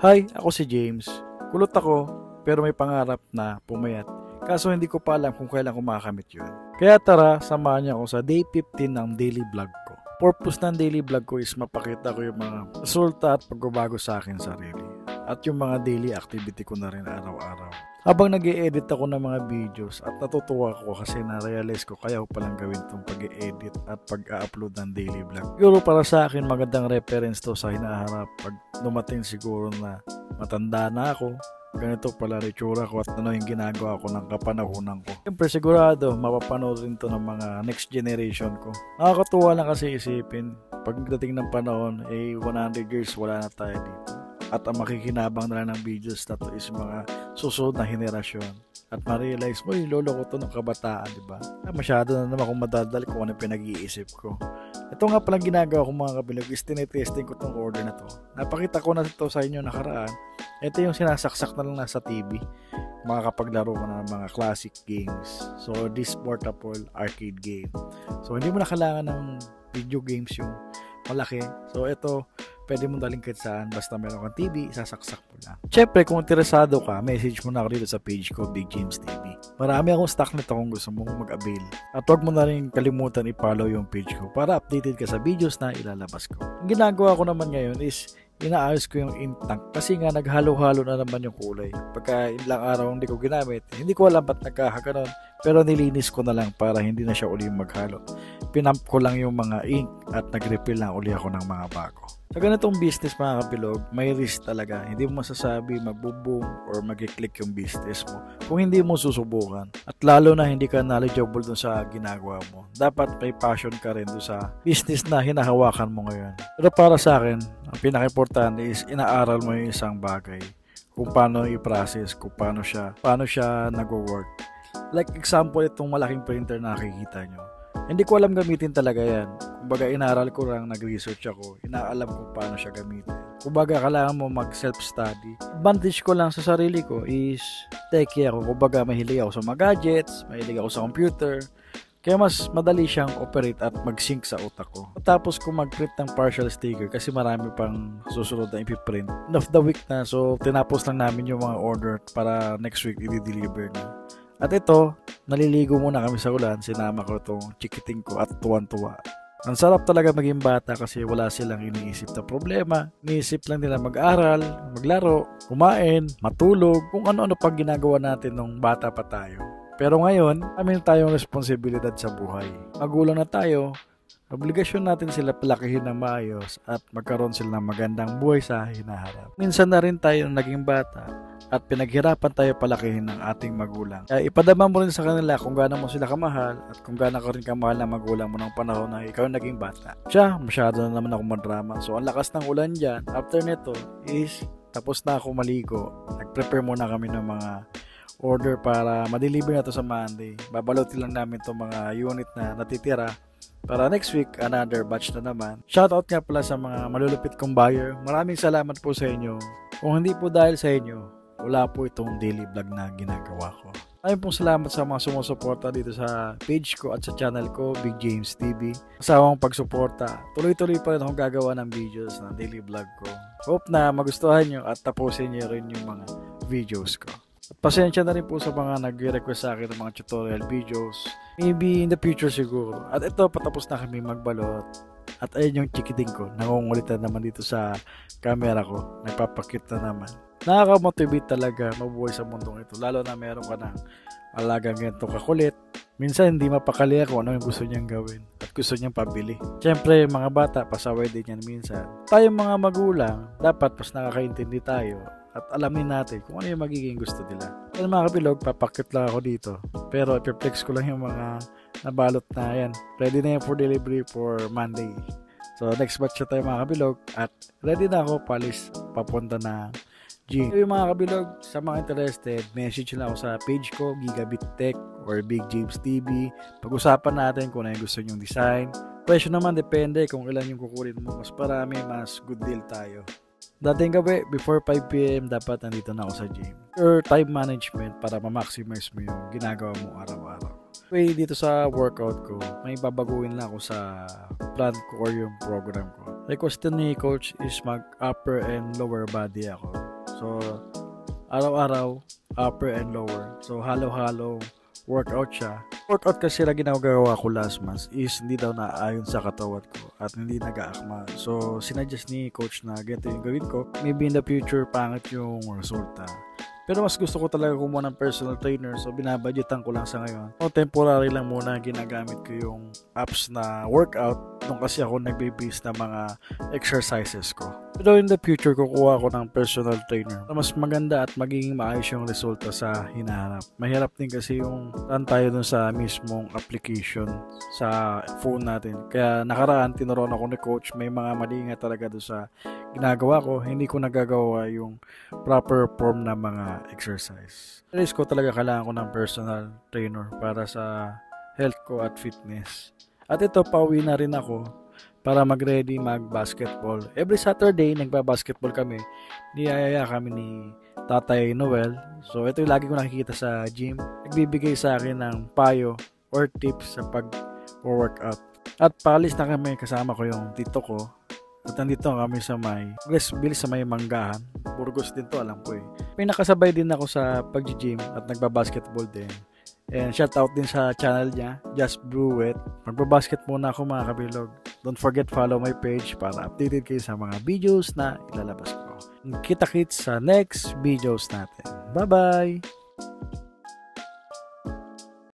Hi, ako si James. Kulot ako, pero may pangarap na pumayat. Kaso hindi ko pa alam kung kailan ko makakamit yun. Kaya tara, samahan niyo ako sa day 15 ng daily vlog ko. Purpose ng daily vlog ko is mapakita ko yung mga resulta at pagbabago sa akin sarili. At yung mga daily activity ko na rin araw-araw. Habang nag-e-edit ako ng mga videos at natutuwa ko kasi na-realize ko kaya ko palang gawin itong pag-e-edit at pag-upload ng daily vlog. Siguro para sa akin magandang reference to sa hinaharap pag dumating siguro na matanda na ako. Ganito pala ritsura ko at ano yung ginagawa ko ng kapanahunan ko. Siyempre sigurado mapapanood rin to ng mga next generation ko. Nakakatuwa lang kasi isipin pagdating ng panahon 100 years wala na tayo dito. At ang makikinabang na lang ng videos na to is mga susunod na henerasyon. At ma-realize mo, lolo ko to ng kabataan, di ba? Masyado na naman akong madadal kung ano pinag-iisip ko. Ito nga palang ginagawa ko mga kabilog is tinetesting ko tong order na to. Napakita ko na ito sa inyo nakaraan. Ito yung sinasaksak na lang nasa TV. Makakapaglaro ko ng mga classic games. So, this portable arcade game. So, hindi mo na kailangan ng video games yung malaki. So, ito pwede mo daling kahit saan basta meron kang TV, sasaksak mo lang. Siyempre, kung interesado ka, message mo na ako dito sa page ko, Big James TV. Marami akong stock nito kung gusto mong mag-avail. At huwag mo na rin kalimutan i-follow yung page ko para updated ka sa videos na ilalabas ko. Ang ginagawa ko naman ngayon is inaayos ko yung ink tank kasi nga naghalo-halo na naman yung kulay. Pagka ilang araw hindi ko ginamit, hindi ko alam ba't nagkakaganon. Pero nilinis ko na lang para hindi na siya uli maghalo. Pinump ko lang yung mga ink at nag-refill lang uli ako ng mga bago. Sa ganitong business mga kabilog, may risk talaga. Hindi mo masasabi magbo-boom or mag-click yung business mo kung hindi mo susubukan. At lalo na hindi ka knowledgeable dun sa ginagawa mo. Dapat may passion ka rin dun sa business na hinahawakan mo ngayon. Pero para sa akin, ang pinaka-importante is inaaral mo yung isang bagay. Kung paano i-process, kung paano siya nagwo-work. Like example, itong malaking printer na nakikita nyo. Hindi ko alam gamitin talaga yan. Kumbaga inaral ko lang, nag-research ako. Inaalam kung paano siya gamitin. Kumbaga kailangan mo mag-self-study. Advantage ko lang sa sarili ko is techie ako. Kumbaga mahilig ako sa mga gadgets, mahilig ako sa computer. Kaya mas madali siyang operate at mag-sync sa utak ko. Tapos kung mag-print ng partial sticker kasi marami pang susunod na ipiprint. End of the week na, so tinapos lang namin yung mga order para next week i-deliver na. At ito, naliligo muna kami sa ulan, sinama ko itong chikiting ko at tuwan-tuwa. Ang sarap talaga maging bata kasi wala silang iniisip na problema. Iniisip lang nila mag-aral, maglaro, kumain, matulog, kung ano-ano pang ginagawa natin nung bata pa tayo. Pero ngayon, amin tayong responsibilidad sa buhay. Magulang na tayo, obligasyon natin sila palakihin ng maayos at magkaroon sila ng magandang buhay sa hinaharap. Minsan na rin tayo naging bata at pinaghirapan tayo palakihin ng ating magulang. Kaya ipadama mo rin sa kanila kung gaano mo sila kamahal at kung gaano ka rin kamahal ng magulang mo ng panahon na ikaw naging bata. Masyado na naman ako madrama. So ang lakas ng ulan dyan, after nito is tapos na ako maligo. Nag-prepare muna kami ng mga order para ma-deliver na to sa Monday. Babalutin lang namin itong mga unit na natitira. Para next week, another batch na naman. Shoutout nga pala sa mga malulupit kong buyer. Maraming salamat po sa inyo. Kung hindi po dahil sa inyo, wala po itong daily vlog na ginagawa ko. Maraming pong salamat sa mga sumusuporta dito sa page ko at sa channel ko, Big James TV. Kasawang pagsuporta. Tuloy-tuloy pa rin akong gagawa ng videos ng daily vlog ko. Hope na magustuhan nyo at tapusin nyo rin yung mga videos ko. At pasensya na rin po sa mga nag-request sa akin ng mga tutorial videos. Maybe in the future siguro. At ito, patapos na kami magbalot. At ayun yung chikiting ko. Nangungulitan naman dito sa camera ko. Nagpapakit na naman. Nakaka-motivate talaga mabuhay sa mundong ito. Lalo na meron ka ng alagang ganito kakulit. Minsan hindi mapakali kung ano yung gusto niyang gawin. At gusto niyang pabili. Siyempre, mga bata, pasaway din yan minsan. Tayong mga magulang, dapat mas nakakaintindi tayo. At alamin natin kung ano yung magiging gusto nila. Kaya mga kabilog, papakit lang ako dito. Pero ipiplex ko lang yung mga nabalot na yan. Ready na yan for delivery for Monday. So next batch na tayo mga kabilog. At ready na ako palis papunta na G. So, yung mga kabilog, sa mga interested, message lang ako sa page ko, Gigabit Tech or Big James TV. Pag-usapan natin kung ano yung gusto nyong design. Presyo naman depende kung ilan yung kukunin mo. Mas marami, mas good deal tayo. Dating gabi, before 5 PM, dapat nandito na ako sa gym. Or time management para ma-maximize mo yung ginagawa mo araw-araw. Dito sa workout ko, may babaguhin lang ako sa plan ko or yung program ko. Request ni coach is mag upper and lower body ako. So, araw-araw, upper and lower. So, halo-halo workout siya. Workout kasi na ginagawa ko last month is hindi daw naayon sa katawan ko at hindi nag-aakma. So, sinuggest ni coach na ganito yung gawin ko. Maybe in the future, pangit yung resulta. Pero mas gusto ko talaga kumuha ng personal trainer, so binabudgetan ko lang sa ngayon. O temporary lang muna ginagamit ko yung apps na workout nung kasi ako nagbe-base ng mga exercises ko. Pero in the future, kukuha ko ng personal trainer na mas maganda at magiging maayos yung resulta sa hinahanap. Mahirap din kasi yung run tayo dun sa mismong application sa phone natin. Kaya nakaraan, tinuruan ako ni coach, may mga mali nga talaga dun sa ginagawa ko. Hindi ko nagagawa yung proper form na mga exercise. Realize ko talaga kailangan ko ng personal trainer para sa health ko at fitness. At ito, pauwi na rin ako para mag-ready mag-basketball. Every Saturday, nagba-basketball kami. Niyayaya kami ni Tatay Noel. So, ito yung lagi ko nakikita sa gym. Nagbibigay sa akin ng payo or tips sa pag-workout. At paalis na kami, kasama ko yung tito ko. At nandito kami sa bilis sa may Manggahan. Burgos din to, alam ko eh. May nakasabay din ako sa pag-gym at nagba-basketball din. And shout out din sa channel niya, Just Brew It. Magbabasket muna ako mga kabilog. Don't forget follow my page para updated kayo sa mga videos na ilalabas ko. Kita-kits sa next videos natin. Bye-bye!